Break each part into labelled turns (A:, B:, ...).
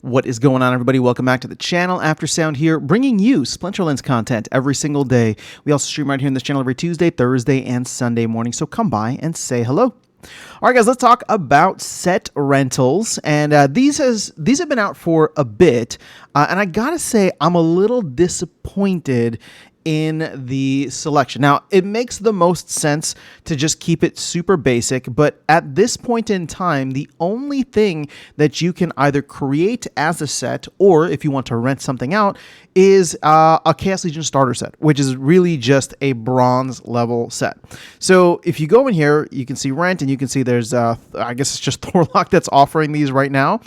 A: What is going on, everybody? Welcome back to the channel. After Sound here, bringing you Splinterlands content every single day. We also stream right here in this channel every Tuesday, Thursday, and Sunday morning, so come by and say hello. All right, guys, let's talk about set rentals. And these have been out for a bit, and I gotta say, I'm a little disappointed in the selection. Now, it makes the most sense to just keep it super basic, but at this point in time, the only thing that you can either create as a set, or if you want to rent something out, is a Chaos Legion starter set, which is really just a bronze level set. So if you go in here, you can see rent, and you can see there's, I guess it's just Thorlock that's offering these right now.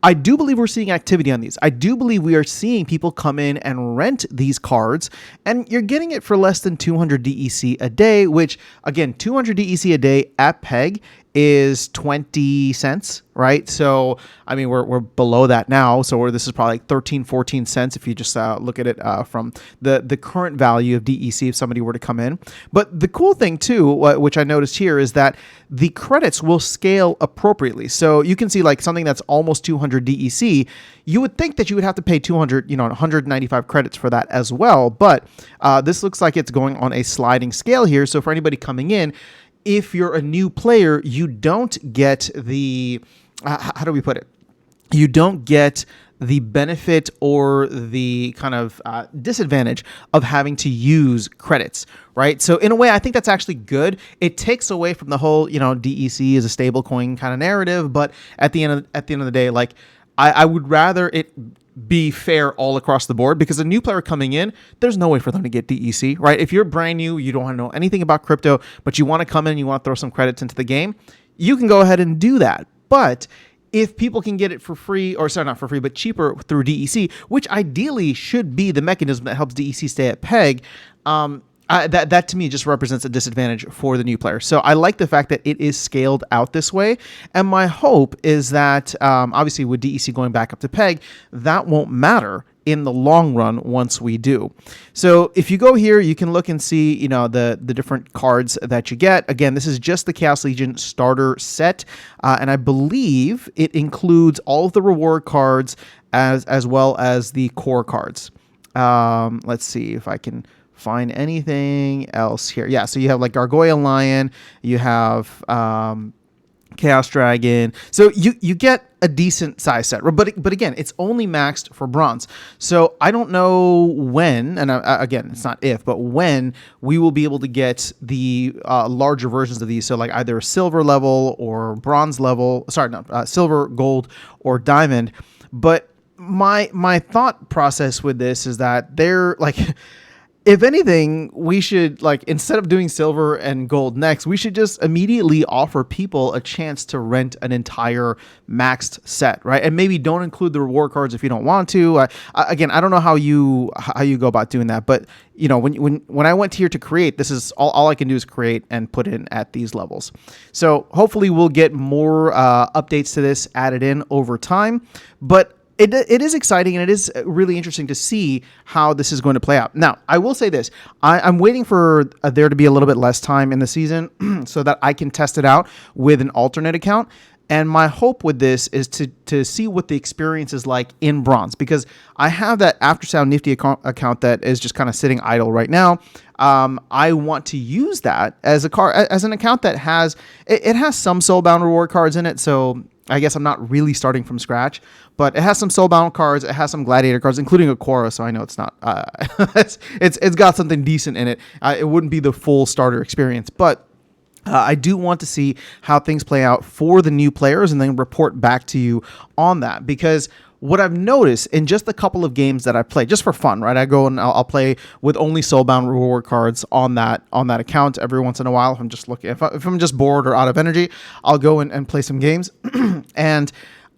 A: I do believe we're seeing activity on these. I do believe we are seeing people come in and rent these cards, and you're getting it for less than 200 DEC a day, which, again, 200 DEC a day at PEG is 20 cents, right? So, I mean, we're below that now. So this is probably like 13, 14 cents if you just look at it from the current value of DEC if somebody were to come in. But the cool thing too, which I noticed here, is that the credits will scale appropriately. So you can see like something that's almost 200 DEC, you would think that you would have to pay 195 credits for that as well. But this looks like it's going on a sliding scale here. So for anybody coming in, if you're a new player, you don't get the, how do we put it? You don't get the benefit or the kind of disadvantage of having to use credits, right? So in a way, I think that's actually good. It takes away from the whole, DEC is a stable coin kind of narrative. But at the end of the day, like I would rather it be fair all across the board, because a new player coming in, there's no way for them to get DEC, right? If you're brand new, you don't want to know anything about crypto, but you want to come in, you want to throw some credits into the game, you can go ahead and do that. But if people can get it for free, or sorry, not for free, but cheaper through DEC, which ideally should be the mechanism that helps DEC stay at PEG, that to me just represents a disadvantage for the new player. So I like the fact that it is scaled out this way. And my hope is that, obviously with DEC going back up to PEG, that won't matter in the long run once we do. So if you go here, you can look and see, the different cards that you get. Again, this is just the Chaos Legion starter set. And I believe it includes all of the reward cards as well as the core cards. Let's see if I can find anything else here. Yeah, so you have like Gargoyle Lion, you have Chaos Dragon. So you get a decent size set, but again, it's only maxed for bronze. So I don't know when, and again, it's not if, but when we will be able to get the larger versions of these. So like either silver level or bronze level. Sorry, no, silver, gold, or diamond. But my thought process with this is that they're like, if anything, we should, like, instead of doing silver and gold next, we should just immediately offer people a chance to rent an entire maxed set, right? And maybe don't include the reward cards if you don't want to. Again, I don't know how you go about doing that, but when I went here to create, this is all I can do is create and put in at these levels. So hopefully we'll get more updates to this added in over time, but it is exciting, and it is really interesting to see how this is going to play out. Now, I will say this. I'm waiting for there to be a little bit less time in the season so that I can test it out with an alternate account. And my hope with this is to see what the experience is like in bronze, because I have that Aftersound Nifty account that is just kind of sitting idle right now. I want to use that as an account that has some soulbound reward cards in it. So I guess I'm not really starting from scratch, but it has some soulbound cards. It has some gladiator cards, including a Quora. So I know it's not, it's got something decent in it. It wouldn't be the full starter experience, but I do want to see how things play out for the new players and then report back to you on that, because what I've noticed in just a couple of games that I play, just for fun, right? I go and I'll play with only soulbound reward cards on that account every once in a while. If I'm just looking, if I'm just bored or out of energy, I'll go and play some games. And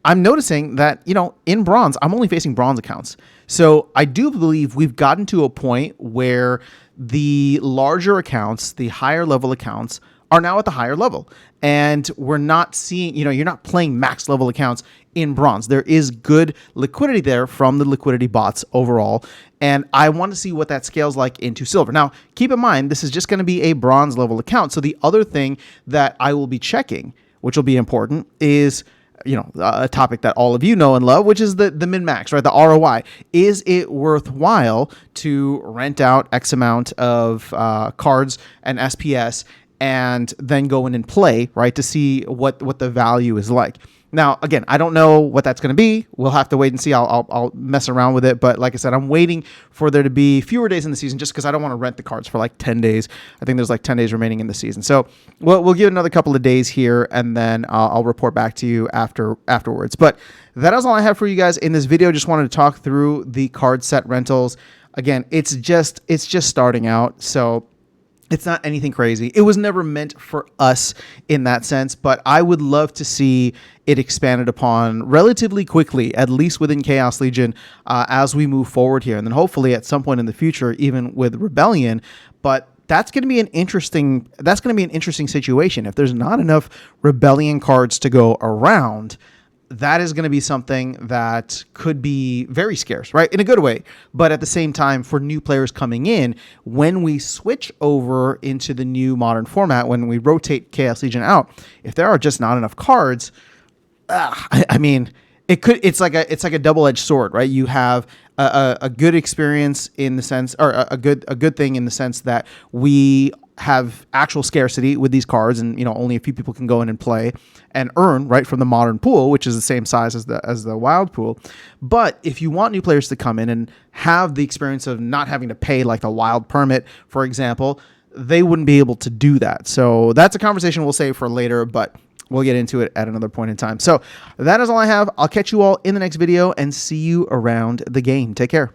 A: I'm noticing that, in bronze, I'm only facing bronze accounts. So I do believe we've gotten to a point where the larger accounts, the higher level accounts, are now at the higher level. And we're not seeing, you're not playing max level accounts in bronze. There is good liquidity there from the liquidity bots overall. And I want to see what that scales like into silver. Now, keep in mind, this is just going to be a bronze level account. So the other thing that I will be checking, which will be important, is a topic that all of you know and love, which is the min-max, right? The ROI. Is it worthwhile to rent out X amount of cards and SPS and then go in and play, right, to see what the value is like? Now, again, I don't know what that's going to be. We'll have to wait and see. I'll mess around with it. But like I said, I'm waiting for there to be fewer days in the season just because I don't want to rent the cards for like 10 days. I think there's like 10 days remaining in the season. So we'll give it another couple of days here, and then I'll report back to you afterwards. But that is all I have for you guys in this video. Just wanted to talk through the card set rentals. Again, it's just starting out. So it's not anything crazy. It was never meant for us in that sense, but I would love to see it expanded upon relatively quickly, at least within Chaos Legion, as we move forward here. And then hopefully at some point in the future, even with Rebellion. But that's going to be an interesting situation. If there's not enough Rebellion cards to go around, that is going to be something that could be very scarce, right? In a good way. But at the same time, for new players coming in, when we switch over into the new modern format, when we rotate Chaos Legion out, if there are just not enough cards, I mean, it's like a double-edged sword, right? You have a good experience in the sense, or a good thing in the sense that we have actual scarcity with these cards, and only a few people can go in and play and earn, right, from the modern pool, which is the same size as the wild pool. But if you want new players to come in and have the experience of not having to pay like the wild permit, for example, they wouldn't be able to do that. So that's a conversation we'll save for later, but we'll get into it at another point in time. So that is all I have. I'll catch you all in the next video and see you around the game. Take care.